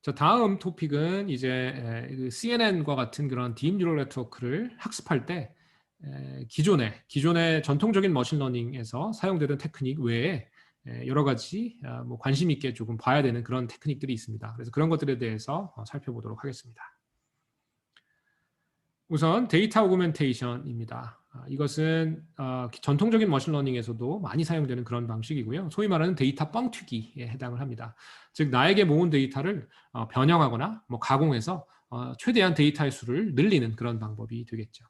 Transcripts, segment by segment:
자, 다음 토픽은 이제 CNN과 같은 그런 딥 뉴럴 네트워크를 학습할 때 기존의 전통적인 머신러닝에서 사용되던 테크닉 외에 여러 가지 뭐 관심 있게 조금 봐야 되는 그런 테크닉들이 있습니다. 그래서 그런 것들에 대해서 살펴보도록 하겠습니다. 우선 데이터 오그멘테이션입니다. 이것은 전통적인 머신러닝에서도 많이 사용되는 그런 방식이고요. 소위 말하는 데이터 뻥튀기에 해당을 합니다. 즉 나에게 모은 데이터를 변형하거나 뭐 가공해서 최대한 데이터의 수를 늘리는 그런 방법이 되겠죠.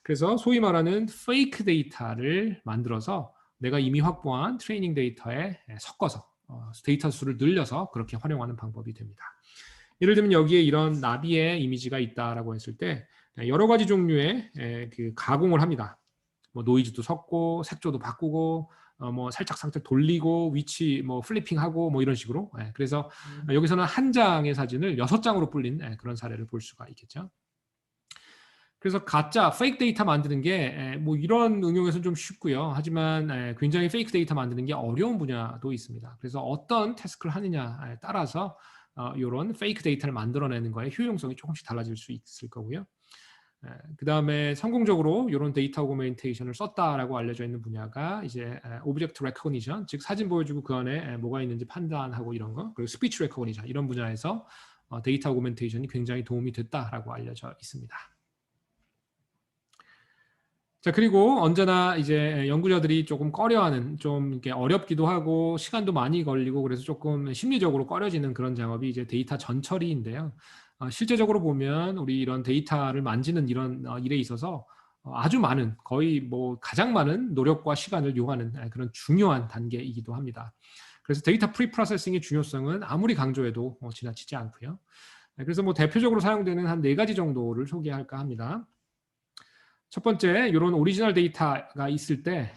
그래서 소위 말하는 페이크 데이터를 만들어서 내가 이미 확보한 트레이닝 데이터에 섞어서 데이터 수를 늘려서 그렇게 활용하는 방법이 됩니다. 예를 들면 여기에 이런 나비의 이미지가 있다라고 했을 때 여러 가지 종류의 그 가공을 합니다. 뭐 노이즈도 섞고 색조도 바꾸고 뭐 살짝 돌리고 위치 뭐 플리핑하고 뭐 이런 식으로. 그래서 여기서는 한 장의 사진을 6장으로 불린 그런 사례를 볼 수가 있겠죠. 그래서 가짜 페이크 데이터 만드는 게 뭐 이런 응용에서는 좀 쉽고요. 하지만 굉장히 페이크 데이터 만드는 게 어려운 분야도 있습니다. 그래서 어떤 태스크를 하느냐에 따라서 이런 페이크 데이터를 만들어내는 거에 효용성이 조금씩 달라질 수 있을 거고요. 그 다음에 성공적으로 이런 데이터 오그멘테이션을 썼다라고 알려져 있는 분야가 이제 오브젝트 레코니션, 즉 사진 보여주고 그 안에 뭐가 있는지 판단하고 이런 거, 그리고 스피치 레코니션 이런 분야에서 데이터 오그멘테이션이 굉장히 도움이 됐다라고 알려져 있습니다. 자, 그리고 언제나 이제 연구자들이 조금 꺼려하는, 좀 이렇게 어렵기도 하고 시간도 많이 걸리고 그래서 조금 심리적으로 꺼려지는 그런 작업이 이제 데이터 전처리인데요. 실제적으로 보면 우리 이런 데이터를 만지는 이런 일에 있어서 아주 많은, 거의 뭐 가장 많은 노력과 시간을 요하는 그런 중요한 단계이기도 합니다. 그래서 데이터 프리프로세싱의 중요성은 아무리 강조해도 지나치지 않고요. 그래서 뭐 대표적으로 사용되는 한 4가지 정도를 소개할까 합니다. 첫 번째, 이런 오리지널 데이터가 있을 때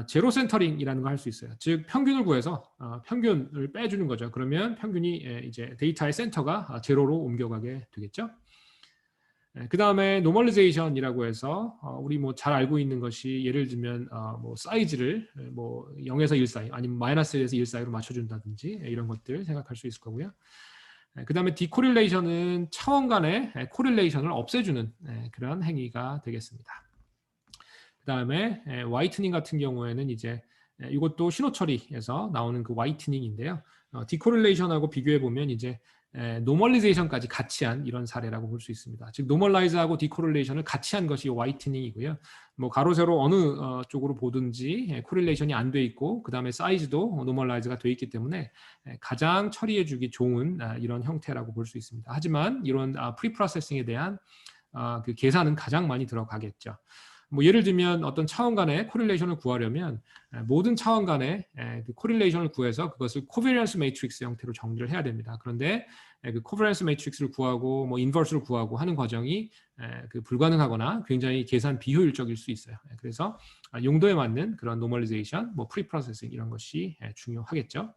제로 센터링이라는 걸 할 수 있어요. 즉 평균을 구해서 평균을 빼주는 거죠. 그러면 평균이 이제 데이터의 센터가 제로로 옮겨가게 되겠죠. 그 다음에 노멀리제이션이라고 해서 우리 뭐 잘 알고 있는 것이 예를 들면 뭐 사이즈를 뭐 0에서 1 사이 아니면 마이너스 1에서 1 사이로 맞춰준다든지 이런 것들 생각할 수 있을 거고요. 그 다음에 디코릴레이션은 차원 간의 코릴레이션을 없애주는 그런 행위가 되겠습니다. 그 다음에 화이트닝 같은 경우에는 이제 이것도 신호 처리에서 나오는 그 화이트닝인데요. 디코릴레이션하고 비교해 보면 이제 노멀리제이션까지 같이 한 이런 사례라고 볼 수 있습니다. 즉 노멀라이즈하고 디코릴레이션을 같이 한 것이 화이트닝이고요. 뭐 가로 세로 어느 쪽으로 보든지 코릴레이션이 안 돼 있고 그 다음에 사이즈도 노멀라이즈가 돼 있기 때문에 가장 처리해주기 좋은 이런 형태라고 볼 수 있습니다. 하지만 이런 프리프로세싱에 대한 그 계산은 가장 많이 들어가겠죠. 뭐 예를 들면 어떤 차원 간의 코릴레이션을 구하려면 모든 차원 간의 그 코릴레이션을 구해서 그것을 코베리언스 매트릭스 형태로 정리를 해야 됩니다. 그런데 그 코베리언스 매트릭스를 구하고 뭐 인버스를 구하고 하는 과정이 그 불가능하거나 굉장히 계산 비효율적일 수 있어요. 그래서 용도에 맞는 그런 노멀리제이션, 뭐 프리프로세싱 이런 것이 중요하겠죠.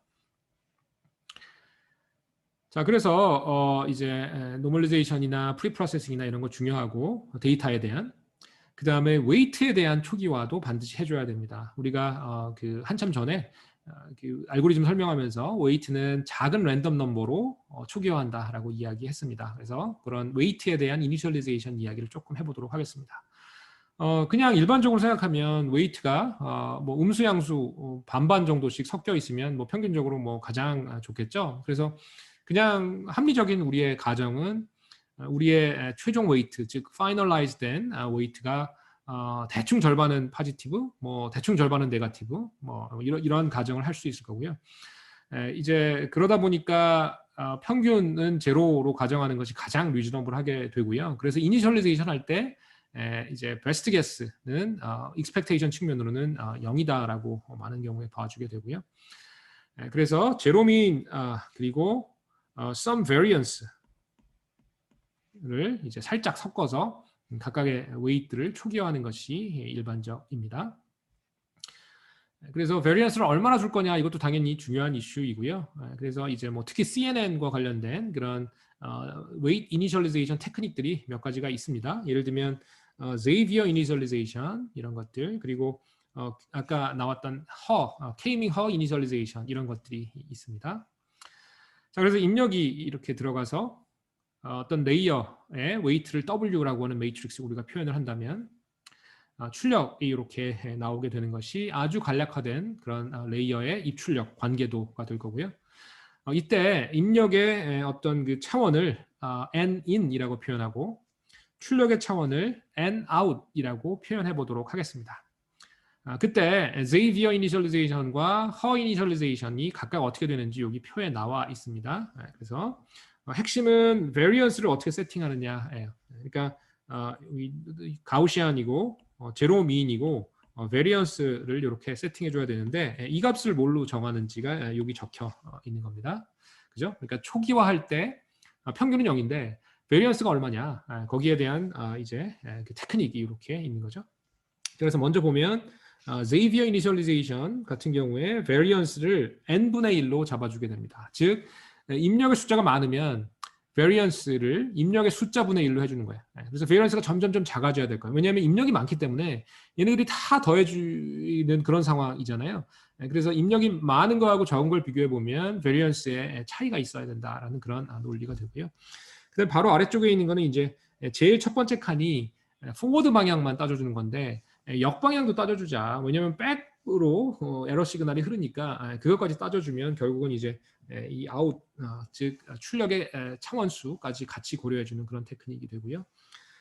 자, 그래서 이제 노멀리제이션이나 프리프로세싱이나 이런 거 중요하고 데이터에 대한 그 다음에 웨이트에 대한 초기화도 반드시 해줘야 됩니다. 우리가 그 한참 전에 그 알고리즘 설명하면서 웨이트는 작은 랜덤 넘버로 초기화한다라고 이야기했습니다. 그래서 그런 웨이트에 대한 이니셜리제이션 이야기를 조금 해보도록 하겠습니다. 그냥 일반적으로 생각하면 웨이트가 뭐 음수 양수 반반 정도씩 섞여 있으면 뭐 평균적으로 뭐 가장 좋겠죠. 그래서 그냥 합리적인 우리의 가정은 우리의 최종 웨이트, 즉 파이널라이즈된 웨이트가 대충 절반은 포지티브, 뭐 대충 절반은 네거티브, 뭐 이런 가정을 할 수 있을 거고요. 이제 그러다 보니까 평균은 제로로 가정하는 것이 가장 리즈너블하게 되고요. 그래서 이니셜리제이션 할 때 이제 베스트 게스는 익스펙테이션 측면으로는 0이다라고 많은 경우에 봐주게 되고요. 그래서 제로민 그리고 some variance 를 이제 살짝 섞어서 각각의 웨이트를 초기화하는 것이 일반적입니다. 그래서 베리언스를 얼마나 줄 거냐 이것도 당연히 중요한 이슈이고요. 그래서 이제 뭐 특히 CNN과 관련된 그런 웨이트 이니셜리제이션 테크닉들이 몇 가지가 있습니다. 예를 들면 제이비어 이니셜리제이션 이런 것들, 그리고 아까 나왔던 케이밍 허 이니셜리제이션 이런 것들이 있습니다. 자, 그래서 입력이 이렇게 들어가서 어떤 레이어의 웨이트를 W라고 하는 매트릭스 우리가 표현을 한다면 출력이 이렇게 나오게 되는 것이 아주 간략화된 그런 레이어의 입출력 관계도가 될 거고요. 이때 입력의 어떤 그 차원을 N-in이라고 표현하고 출력의 차원을 N-out이라고 표현해 보도록 하겠습니다. 그때 Xavier initialization과 Her initialization이 각각 어떻게 되는지 여기 표에 나와 있습니다. 그래서 핵심은 variance를 어떻게 세팅하느냐예요. 그러니까 가우시안이고 제로 미인이고 variance를 이렇게 세팅해 줘야 되는데 이 값을 뭘로 정하는지가 여기 적혀 있는 겁니다. 그죠? 그러니까 초기화할 때 평균은 0인데 variance가 얼마냐? 거기에 대한 이제 그 테크닉이 이렇게 있는 거죠. 그래서 먼저 보면 Xavier initialization 같은 경우에 variance를 n분의 1로 잡아주게 됩니다. 즉 입력의 숫자가 많으면 variance를 입력의 숫자분의 1로 해주는 거예요. 그래서 variance가 점점 작아져야 될 거예요. 왜냐하면 입력이 많기 때문에 얘네들이 다 더해주는 그런 상황이잖아요. 그래서 입력이 많은 거하고 적은 걸 비교해 보면 variance의 차이가 있어야 된다라는 그런 논리가 되고요. 그다음 바로 아래쪽에 있는 거는 이제 제일 첫 번째 칸이 forward 방향만 따져주는 건데 역방향도 따져주자. 왜냐하면 백으로 에러 시그널이 흐르니까 그것까지 따져주면 결국은 이제 이 아웃, 즉 출력의 차원수까지 같이 고려해주는 그런 테크닉이 되고요.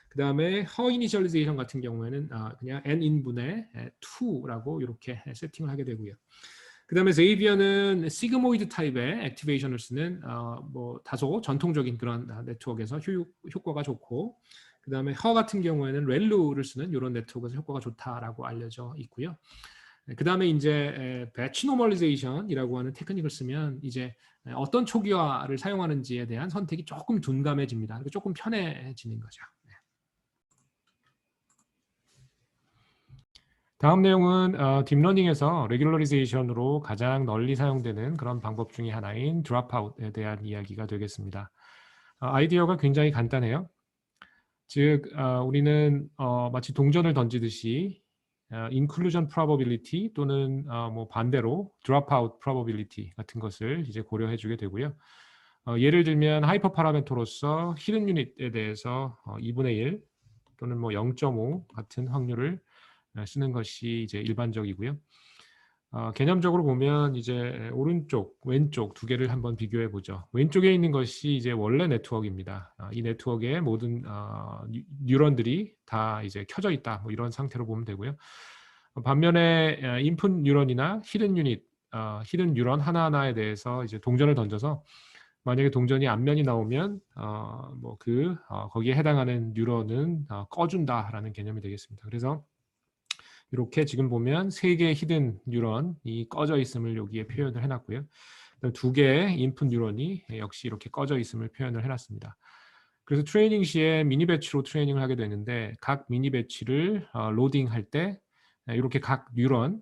그 다음에 her initialization 같은 경우에는 그냥 n-in분의 2라고 이렇게 세팅을 하게 되고요. 그 다음에 Xavier는 시그모이드 타입의 액티베이션을 쓰는 뭐 다소 전통적인 그런 네트워크에서 효과가 좋고, 그 다음에 Her 같은 경우에는 렐루를 쓰는 이런 네트워크에서 효과가 좋다라고 알려져 있고요. 그 다음에 이제 배치 노멀리제이션이라고 하는 테크닉을 쓰면 이제 어떤 초기화를 사용하는지에 대한 선택이 조금 둔감해집니다. 조금 편해지는 거죠. 다음 내용은 딥러닝에서 레귤러리제이션으로 가장 널리 사용되는 그런 방법 중에 하나인 드롭아웃에 대한 이야기가 되겠습니다. 아이디어가 굉장히 간단해요. 즉 우리는 마치 동전을 던지듯이 inclusion probability 또는 뭐 반대로 dropout probability 같은 것을 이제 고려해 주게 되고요. 예를 들면 하이퍼 파라미터로서 히든 유닛에 대해서 2분의 1 또는 뭐 0.5 같은 확률을 쓰는 것이 이제 일반적이고요. 개념적으로 보면 이제 오른쪽, 왼쪽 두 개를 한번 비교해 보죠. 왼쪽에 있는 것이 이제 원래 네트워크입니다. 이 네트워크의 모든 뉴런들이 다 이제 켜져 있다. 뭐 이런 상태로 보면 되고요. 반면에 인풋 뉴런이나 히든 유닛, 히든 뉴런 하나하나에 대해서 이제 동전을 던져서 만약에 동전이 앞면이 나오면 거기에 해당하는 뉴런은 꺼준다라는 개념이 되겠습니다. 그래서 이렇게 지금 보면 3개의 히든 뉴런이 꺼져 있음을 여기에 표현을 해놨고요. 2개의 인풋 뉴런이 역시 이렇게 꺼져 있음을 표현을 해놨습니다. 그래서 트레이닝 시에 미니 배치로 트레이닝을 하게 되는데 각 미니 배치를 로딩할 때 이렇게 각 뉴런,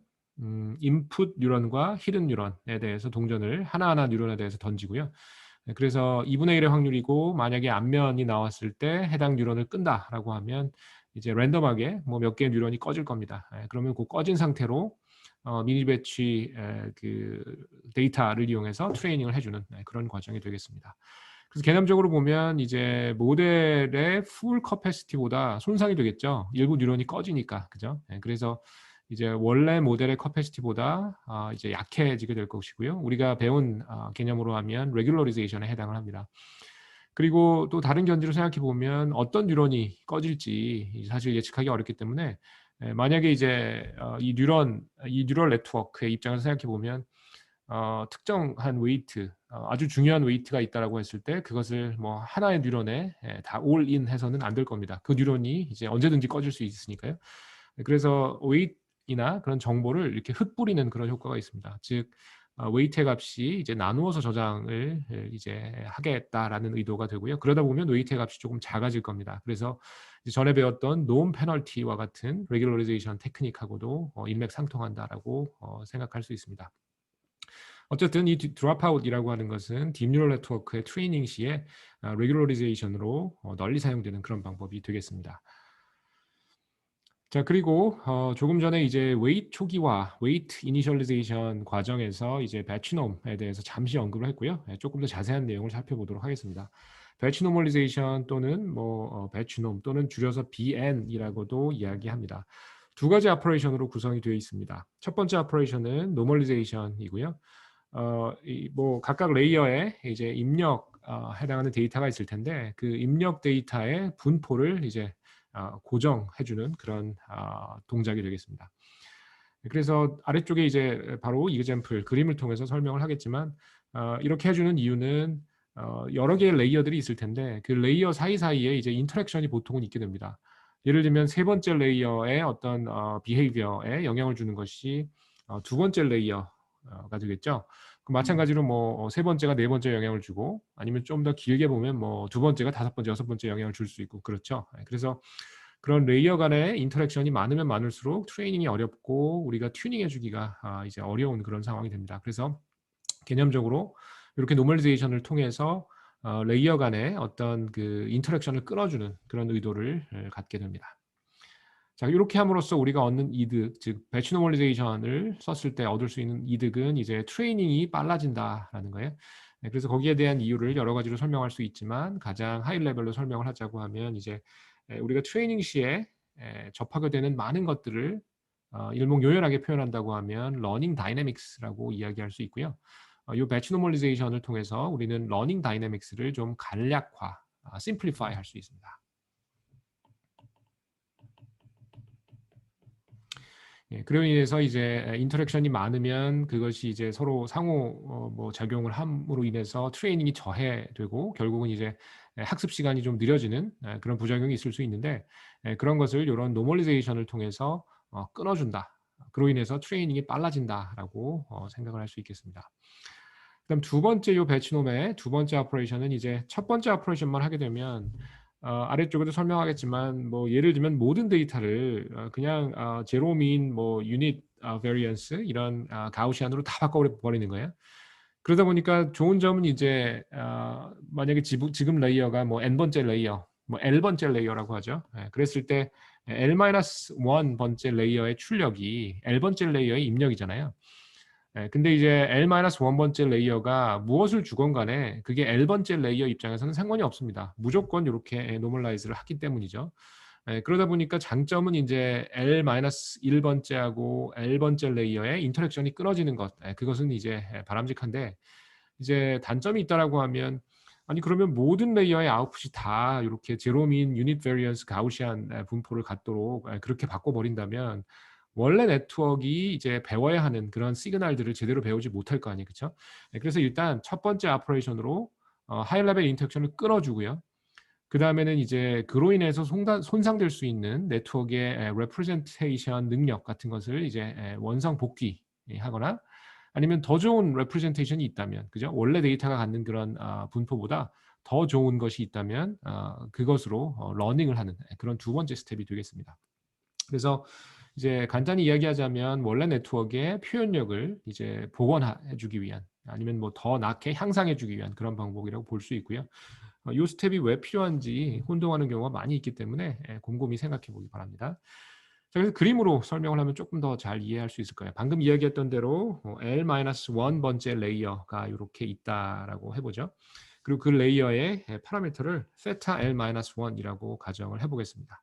인풋 뉴런과 히든 뉴런에 대해서 동전을 하나하나 뉴런에 대해서 던지고요. 그래서 2분의 1의 확률이고 만약에 앞면이 나왔을 때 해당 뉴런을 끈다라고 하면 이제 랜덤하게 뭐 몇 개의 뉴런이 꺼질 겁니다. 그러면 그 꺼진 상태로 미니 배치 그 데이터를 이용해서 트레이닝을 해주는 그런 과정이 되겠습니다. 그래서 개념적으로 보면 이제 모델의 풀 커패시티보다 손상이 되겠죠. 일부 뉴런이 꺼지니까, 그죠? 그래서 이제 원래 모델의 커패시티보다 이제 약해지게 될 것이고요. 우리가 배운 개념으로 하면 레귤러리제이션에 해당을 합니다. 그리고 또 다른 견지로 생각해 보면 어떤 뉴런이 꺼질지 사실 예측하기 어렵기 때문에 만약에 이제 이 뉴럴 네트워크의 입장에서 생각해 보면 특정한 웨이트, 아주 중요한 웨이트가 있다라고 했을 때 그것을 뭐 하나의 뉴런에 다 올인 해서는 안 될 겁니다. 그 뉴런이 이제 언제든지 꺼질 수 있으니까요. 그래서 웨이트나 그런 정보를 이렇게 흩뿌리는 그런 효과가 있습니다. 즉 웨이트 값이 이제 나누어서 저장을 이제 하겠다라는 의도가 되고요. 그러다 보면 웨이트 값이 조금 작아질 겁니다. 그래서 전에 배웠던 논 페널티와 같은 레귤러리제이션 테크닉하고도 일맥상통한다라고 생각할 수 있습니다. 어쨌든 이 드롭아웃이라고 하는 것은 딥뉴럴 네트워크의 트레이닝 시에 레귤러리제이션으로 널리 사용되는 그런 방법이 되겠습니다. 자, 그리고 조금 전에 이제 웨이트 초기화, 웨이트 이니셜리제이션 과정에서 이제 배치놈에 대해서 잠시 언급을 했고요. 조금 더 자세한 내용을 살펴보도록 하겠습니다. 배치 노멀리제이션 또는 배치놈 또는 줄여서 BN이라고도 이야기합니다. 두 가지 오퍼레이션으로 구성이 되어 있습니다. 첫 번째 오퍼레이션은 노멀리제이션이고요. 뭐 각각 레이어에 이제 입력 해당하는 데이터가 있을 텐데 그 입력 데이터의 분포를 이제 고정해주는 그런 동작이 되겠습니다. 그래서 아래쪽에 이제 바로 이그젬플 그림을 통해서 설명을 하겠지만 이렇게 해주는 이유는 여러 개의 레이어들이 있을 텐데 그 레이어 사이사이에 이제 인터랙션이 보통은 있게 됩니다. 예를 들면 세 번째 레이어의 어떤 비헤이비어에 영향을 주는 것이 두 번째 레이어가 되겠죠. 그 마찬가지로 뭐 세 번째가 네 번째 영향을 주고 아니면 좀 더 길게 보면 뭐 두 번째가 다섯 번째, 여섯 번째 영향을 줄 수 있고 그렇죠. 그래서 그런 레이어 간의 인터랙션이 많으면 많을수록 트레이닝이 어렵고 우리가 튜닝해 주기가 이제 어려운 그런 상황이 됩니다. 그래서 개념적으로 이렇게 노멀리제이션을 통해서 레이어 간의 어떤 그 인터랙션을 끊어주는 그런 의도를 갖게 됩니다. 자, 이렇게 함으로써 우리가 얻는 이득, 즉 배치 노멀리제이션을 썼을 때 얻을 수 있는 이득은 이제 트레이닝이 빨라진다라는 거예요. 그래서 거기에 대한 이유를 여러 가지로 설명할 수 있지만 가장 하이 레벨로 설명을 하자고 하면 이제 우리가 트레이닝 시에 접하게 되는 많은 것들을 일목요연하게 표현한다고 하면 러닝 다이내믹스라고 이야기할 수 있고요. 이 배치 노멀리제이션을 통해서 우리는 러닝 다이내믹스를 좀 간략화, 심플리파이 할 수 있습니다. 그로 인해서 이제 인터랙션이 많으면 그것이 이제 서로 상호 뭐 작용을 함으로 인해서 트레이닝이 저해되고 결국은 이제 학습 시간이 좀 느려지는 그런 부작용이 있을 수 있는데 그런 것을 이런 노멀리제이션을 통해서 끊어준다. 그로 인해서 트레이닝이 빨라진다라고 생각을 할 수 있겠습니다. 그다음 두 번째 요 배치놈의 두 번째 오퍼레이션은 이제 첫 번째 오퍼레이션만 하게 되면 아래쪽에도 설명하겠지만 뭐 예를 들면 모든 데이터를 그냥 제로민 뭐 유닛 베리언스 이런 가우시안으로 다 바꿔버리는 거예요. 그러다 보니까 좋은 점은 이제 만약에 지금 레이어가 뭐 n번째 레이어, 뭐 l번째 레이어라고 하죠. 그랬을 때 l-1번째 레이어의 출력이 l번째 레이어의 입력이잖아요. 근데 이제 L-1번째 레이어가 무엇을 주건 간에 그게 L번째 레이어 입장에서는 상관이 없습니다. 무조건 이렇게 노멀라이즈를 하기 때문이죠. 그러다 보니까 장점은 이제 L-1번째하고 L번째 레이어의 인터랙션이 끊어지는 것. 그것은 이제 바람직한데 이제 단점이 있다라고 하면 아니 그러면 모든 레이어의 아웃풋이 다 이렇게 제로민 유닛 베리언스 가우시안 분포를 갖도록 그렇게 바꿔버린다면 원래 네트워크가 이제 배워야 하는 그런 시그널들을 제대로 배우지 못할 거 아니에요. 그렇죠? 그래서 일단 첫 번째 오퍼레이션으로 하이 레벨 인터랙션을 끊어주고요. 그 다음에는 이제 그로 인해서 손상될 수 있는 네트워크의 레프레젠테이션 능력 같은 것을 이제 원상 복귀하거나 아니면 더 좋은 레프레젠테이션이 있다면, 그죠? 원래 데이터가 갖는 그런 분포보다 더 좋은 것이 있다면 그것으로 러닝을 하는 그런 두 번째 스텝이 되겠습니다. 그래서 이제 간단히 이야기하자면 원래 네트워크의 표현력을 이제 복원해주기 위한 아니면 뭐 더 낮게 향상해주기 위한 그런 방법이라고 볼 수 있고요. 이 스텝이 왜 필요한지 혼동하는 경우가 많이 있기 때문에 곰곰이 생각해 보기 바랍니다. 자, 그래서 그림으로 설명을 하면 조금 더 잘 이해할 수 있을 거예요. 방금 이야기했던 대로 L-1번째 레이어가 이렇게 있다라고 해보죠. 그리고 그 레이어의 파라미터를 theta L-1이라고 가정을 해보겠습니다.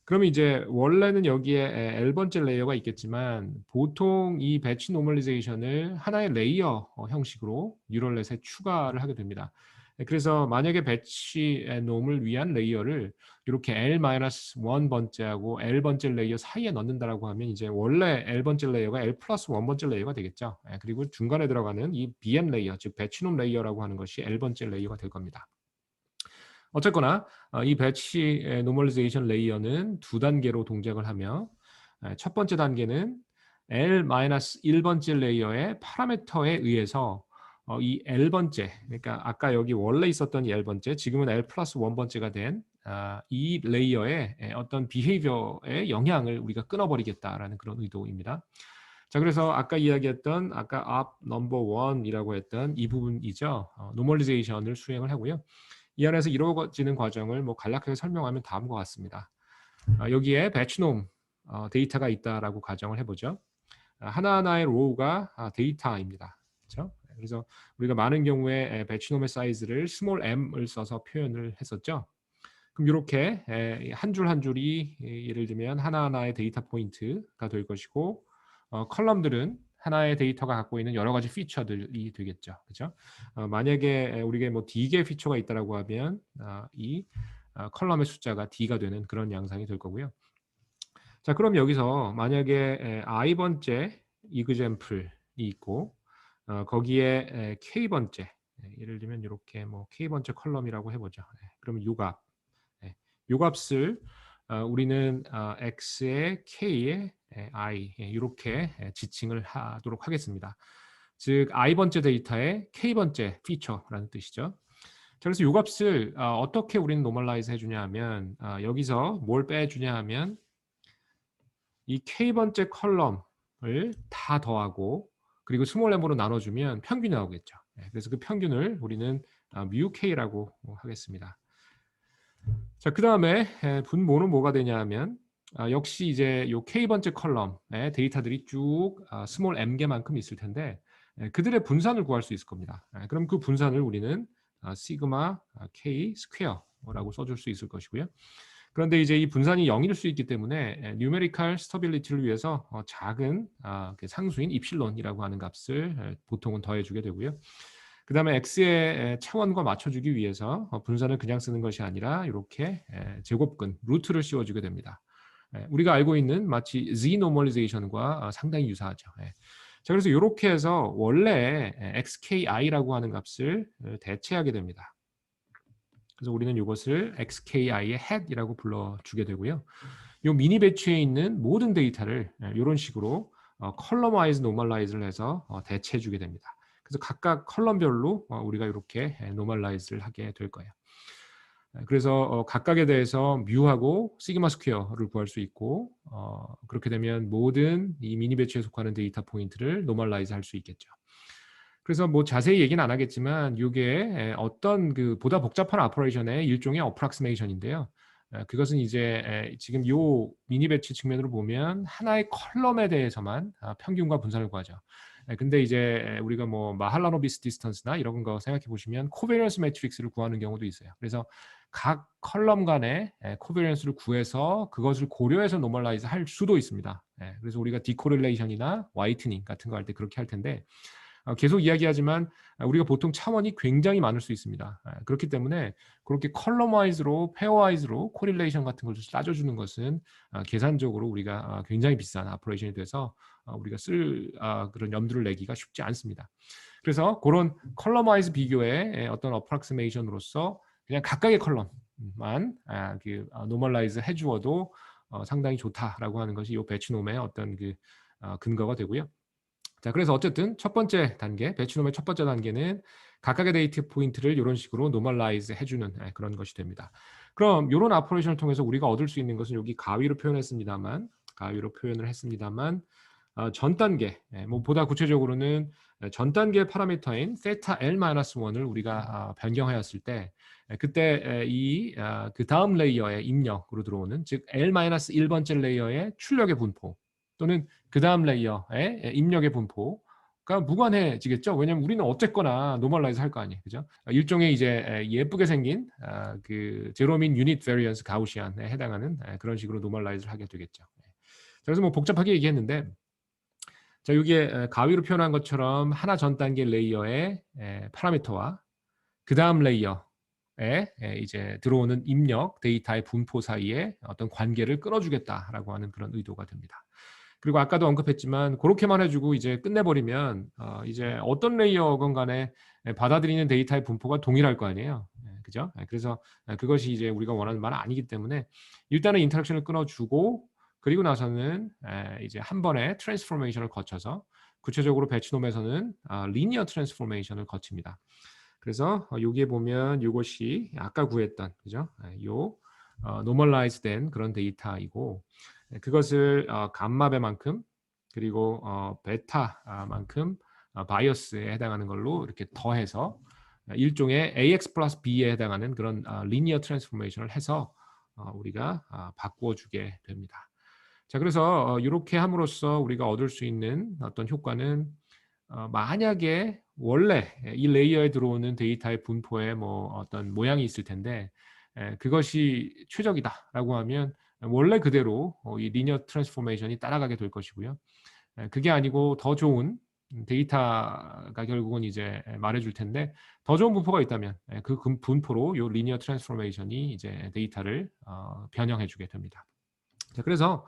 그러면 이제 원래는 여기에 L번째 레이어가 있겠지만 보통 이 배치 노멀리제이션을 하나의 레이어 형식으로 뉴럴넷에 추가를 하게 됩니다. 그래서 만약에 배치 놈을 위한 레이어를 이렇게 L-1번째하고 L번째 레이어 사이에 넣는다라고 하면 이제 원래 L번째 레이어가 L 플러스 1번째 레이어가 되겠죠. 그리고 중간에 들어가는 이 BN 레이어, 즉 배치놈 레이어라고 하는 것이 L번째 레이어가 될 겁니다. 어쨌거나 이 배치 노멀리제이션 레이어는 두 단계로 동작을 하며 첫 번째 단계는 L-1번째 레이어의 파라미터에 의해서 이 L번째, 그러니까 아까 여기 원래 있었던 이 L번째, 지금은 L 플러스 1번째가 된 이 레이어의 어떤 비헤이비어의 영향을 우리가 끊어버리겠다라는 그런 의도입니다. 자, 그래서 아까 이야기했던 아까 up number 1이라고 했던 이 부분이죠. 노멀리제이션을 수행을 하고요. 이 안에서 이루어지는 과정을 뭐 간략하게 설명하면 다음과 같습니다. 여기에 배치놈 데이터가 있다라고 가정을 해보죠. 하나하나의 로우가 데이터입니다. 그렇죠? 그래서 우리가 많은 경우에 배치놈의 사이즈를 스몰 m을 써서 표현을 했었죠. 그럼 이렇게 한 줄 한 줄이 예를 들면 하나하나의 데이터 포인트가 될 것이고 컬럼들은 하나의 데이터가 갖고 있는 여러 가지 피처들이 되겠죠. 그렇죠? 만약에 우리가 뭐 D개의 피처가 있다라고 하면 이 컬럼의 숫자가 D가 되는 그런 양상이 될 거고요. 자, 그럼 여기서 만약에 i번째 example이 있고 거기에 k번째 예를 들면 이렇게 뭐 k번째 컬럼이라고 해보죠. 그러면 요값 요 값을 우리는 x의 k의 i 이렇게 지칭을 하도록 하겠습니다. 즉 i번째 데이터의 k번째 피처라는 뜻이죠. 자, 그래서 요 값을 어떻게 우리는 노멀라이즈 해주냐 하면 여기서 뭘 빼주냐 하면 이 k번째 컬럼을 다 더하고 그리고 스몰 m으로 나눠주면 평균이 나오겠죠. 그래서 그 평균을 우리는 mu k라고 하겠습니다. 자, 그 다음에 분모는 뭐가 되냐 하면 역시 이제 요 k번째 컬럼의 데이터들이 쭉 스몰 m개만큼 있을 텐데 그들의 분산을 구할 수 있을 겁니다. 그럼 그 분산을 우리는 시그마 k 스퀘어라고 써줄 수 있을 것이고요. 그런데 이제 이 분산이 0일 수 있기 때문에 뉴메리컬 스터빌리티를 위해서 작은 상수인 입실론이라고 하는 값을 보통은 더해주게 되고요. 그 다음에 x의 차원과 맞춰주기 위해서 분산을 그냥 쓰는 것이 아니라 이렇게 제곱근, 루트를 씌워주게 됩니다. 우리가 알고 있는 마치 z-normalization과 상당히 유사하죠. 자, 그래서 이렇게 해서 원래 xki라고 하는 값을 대체하게 됩니다. 그래서 우리는 이것을 xki의 head이라고 불러주게 되고요. 이 미니 배치에 있는 모든 데이터를 이런 식으로 컬럼와이즈 노멀라이즈를 해서 대체해주게 됩니다. 그래서 각각 컬럼별로 우리가 이렇게 노멀라이즈를 하게 될 거예요. 그래서 각각에 대해서 뮤하고 시그마 스퀘어를 구할 수 있고 그렇게 되면 모든 이 미니 배치에 속하는 데이터 포인트를 노멀라이즈 할 수 있겠죠. 그래서 뭐 자세히 얘기는 안 하겠지만 이게 어떤 그 보다 복잡한 오퍼레이션의 일종의 어프락시메이션인데요. 그것은 이제 지금 요 미니 배치 측면으로 보면 하나의 컬럼에 대해서만 평균과 분산을 구하죠. 근데 이제 우리가 뭐 마할라노비스 디스턴스나 이런 거 생각해 보시면 코베리언스 매트릭스를 구하는 경우도 있어요. 그래서 각 컬럼 간의 코베리언스를 구해서 그것을 고려해서 노멀라이즈 할 수도 있습니다. 그래서 우리가 디코렐레이션이나 화이트닝 같은 거 할 때 그렇게 할 텐데 계속 이야기하지만 우리가 보통 차원이 굉장히 많을 수 있습니다. 그렇기 때문에 그렇게 컬럼와이즈로 페어와이즈로 코릴레이션 같은 것을 따져주는 것은 계산적으로 우리가 굉장히 비싼 오퍼레이션이 돼서 우리가 쓸 그런 염두를 내기가 쉽지 않습니다. 그래서 그런 컬럼와이즈 비교의 어떤 어프락시메이션으로서 그냥 각각의 컬럼만 노멀라이즈 해주어도 상당히 좋다라고 하는 것이 이 배치놈의 어떤 그 근거가 되고요. 자, 그래서 어쨌든 첫 번째 단계, 배치놈의 첫 번째 단계는 각각의 데이터 포인트를 이런 식으로 노멀라이즈 해주는 그런 것이 됩니다. 그럼 이런 오퍼레이션을 통해서 우리가 얻을 수 있는 것은 여기 가위로 표현을 했습니다만 전 단계, 뭐 보다 구체적으로는 전 단계 파라미터인 세타 L-1을 우리가 변경하였을 때 그때 그 다음 레이어의 입력으로 들어오는 즉 L-1번째 레이어의 출력의 분포 또는 그 다음 레이어의 입력의 분포가 무관해지겠죠. 왜냐하면 우리는 어쨌거나 노멀라이즈 할 거 아니에요, 그죠? 일종의 이제 예쁘게 생긴 그 제로민 유닛 베리언스 가우시안에 해당하는 그런 식으로 노멀라이즈를 하게 되겠죠. 그래서 뭐 복잡하게 얘기했는데, 자 여기에 가위로 표현한 것처럼 하나 전 단계 레이어의 파라미터와 그 다음 레이어에 이제 들어오는 입력 데이터의 분포 사이에 어떤 관계를 끊어주겠다라고 하는 그런 의도가 됩니다. 그리고 아까도 언급했지만 그렇게만 해주고 이제 끝내버리면 이제 어떤 레이어건 간에 받아들이는 데이터의 분포가 동일할 거 아니에요. 그죠? 그래서 그것이 이제 우리가 원하는 바는 아니기 때문에 일단은 인터랙션을 끊어주고 그리고 나서는 이제 한 번에 트랜스포메이션을 거쳐서 구체적으로 배치놈에서는 리니어 트랜스포메이션을 거칩니다. 그래서 여기에 보면 이것이 아까 구했던 그죠? 요 노멀라이즈된 그런 데이터이고 그것을 감마배만큼 그리고 베타만큼 바이어스에 해당하는 걸로 이렇게 더해서 일종의 AX 플러스 B에 해당하는 그런 리니어 트랜스포메이션을 해서 우리가 바꾸어 주게 됩니다. 자, 그래서 이렇게 함으로써 우리가 얻을 수 있는 어떤 효과는 만약에 원래 이 레이어에 들어오는 데이터의 분포에 뭐 어떤 모양이 있을 텐데 그것이 최적이다라고 하면 원래 그대로 이 리니어 트랜스포메이션이 따라가게 될 것이고요. 그게 아니고 더 좋은 데이터가 결국은 이제 말해 줄 텐데 더 좋은 분포가 있다면 그 분포로 요 리니어 트랜스포메이션이 이제 데이터를 변형해 주게 됩니다. 자, 그래서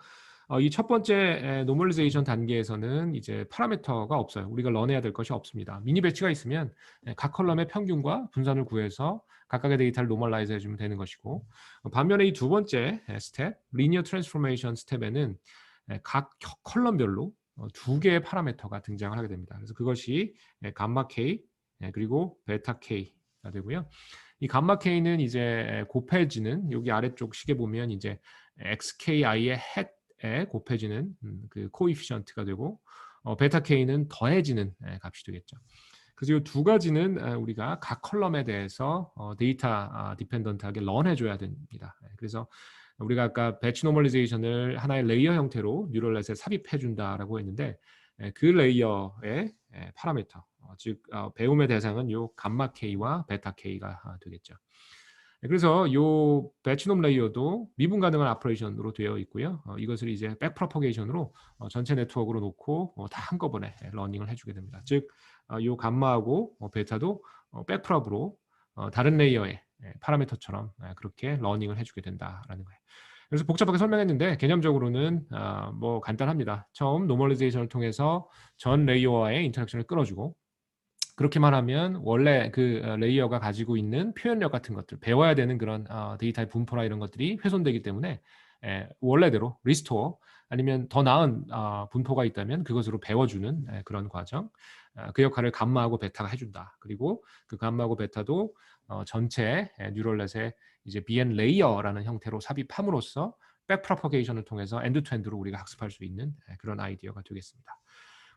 이 첫 번째 노멀리제이션 단계에서는 이제 파라미터가 없어요. 우리가 런해야 될 것이 없습니다. 미니 배치가 있으면 각 컬럼의 평균과 분산을 구해서 각각의 데이터를 노멀라이즈 해주면 되는 것이고, 반면에 이 두 번째 스텝, 리니어 트랜스포메이션 스텝에는 각 컬럼별로 두 개의 파라미터가 등장을 하게 됩니다. 그래서 그것이 감마 K 그리고 베타 K가 되고요. 이 감마 K는 이제 곱해지는 여기 아래쪽 식에 보면 이제 XKI의 햇에 곱해지는 그 코이피션트가 되고 베타 K는 더해지는 값이 되겠죠. 그래서 이 두 가지는 우리가 각 컬럼에 대해서 데이터 디펜던트하게 런해줘야 됩니다. 그래서 우리가 아까 배치 노멀리제이션을 하나의 레이어 형태로 뉴럴넷에 삽입해준다라고 했는데 그 레이어의 파라미터, 즉 배움의 대상은 요 감마 K와 베타 K가 되겠죠. 그래서 요 배치놈 레이어도 미분 가능한 오퍼레이션으로 되어 있고요. 이것을 이제 백 프로퍼게이션으로 전체 네트워크로 놓고 다 한꺼번에 러닝을 해주게 됩니다. 즉, 요 감마하고 베타도 백프롭으로 다른 레이어의 파라미터처럼 그렇게 러닝을 해주게 된다라는 거예요. 그래서 복잡하게 설명했는데 개념적으로는 뭐 간단합니다. 처음 노멀리제이션을 통해서 전 레이어와의 인터랙션을 끊어주고 그렇게만 하면 원래 그 레이어가 가지고 있는 표현력 같은 것들, 배워야 되는 그런 데이터의 분포나 이런 것들이 훼손되기 때문에 원래대로 리스토어 아니면 더 나은 분포가 있다면 그것으로 배워주는 그런 과정, 그 역할을 감마하고 베타가 해준다. 그리고 그 감마하고 베타도 전체 뉴럴넷에 이제 BN 레이어라는 형태로 삽입함으로써 백 프로퍼게이션을 통해서 엔드 투 엔드로 우리가 학습할 수 있는 그런 아이디어가 되겠습니다.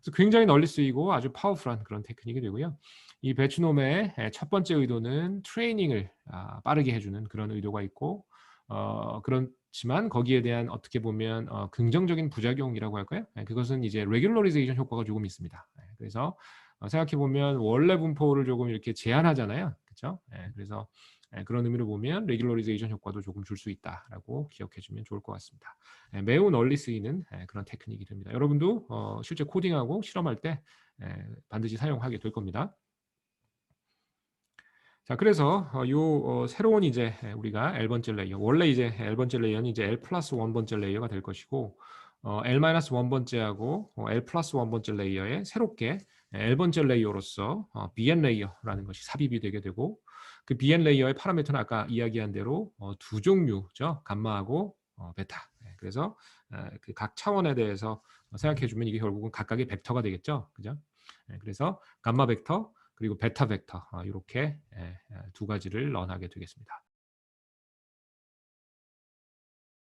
그래서 굉장히 널리 쓰이고 아주 파워풀한 그런 테크닉이 되고요. 이 배치놈의 첫 번째 의도는 트레이닝을 빠르게 해주는 그런 의도가 있고 그렇지만 거기에 대한 어떻게 보면 긍정적인 부작용이라고 할까요? 그것은 이제 레귤러리제이션 효과가 조금 있습니다. 그래서 생각해 보면 원래 분포를 조금 이렇게 제한하잖아요, 그렇죠? 그래서 그런 의미로 보면 레귤러리제이션 효과도 조금 줄 수 있다라고 기억해주면 좋을 것 같습니다. 매우 널리 쓰이는 그런 테크닉이 됩니다. 여러분도 실제 코딩하고 실험할 때 반드시 사용하게 될 겁니다. 자, 그래서 요 새로운 이제 우리가 L번째 레이어, 원래 이제 L번째 레이어는 이제 L 플러스 1번째 레이어가 될 것이고 L 마이너스 1번째하고 L 플러스 1번째 레이어에 새롭게 L번째 레이어로서 BN 레이어라는 것이 삽입이 되게 되고 그 BN 레이어의 파라미터는 아까 이야기한 대로 두 종류죠. 감마하고 베타. 그래서 그 각 차원에 대해서 생각해 주면 이게 결국은 각각의 벡터가 되겠죠. 그죠? 그래서 감마 벡터 그리고 베타 벡터 이렇게 두 가지를 런하게 되겠습니다.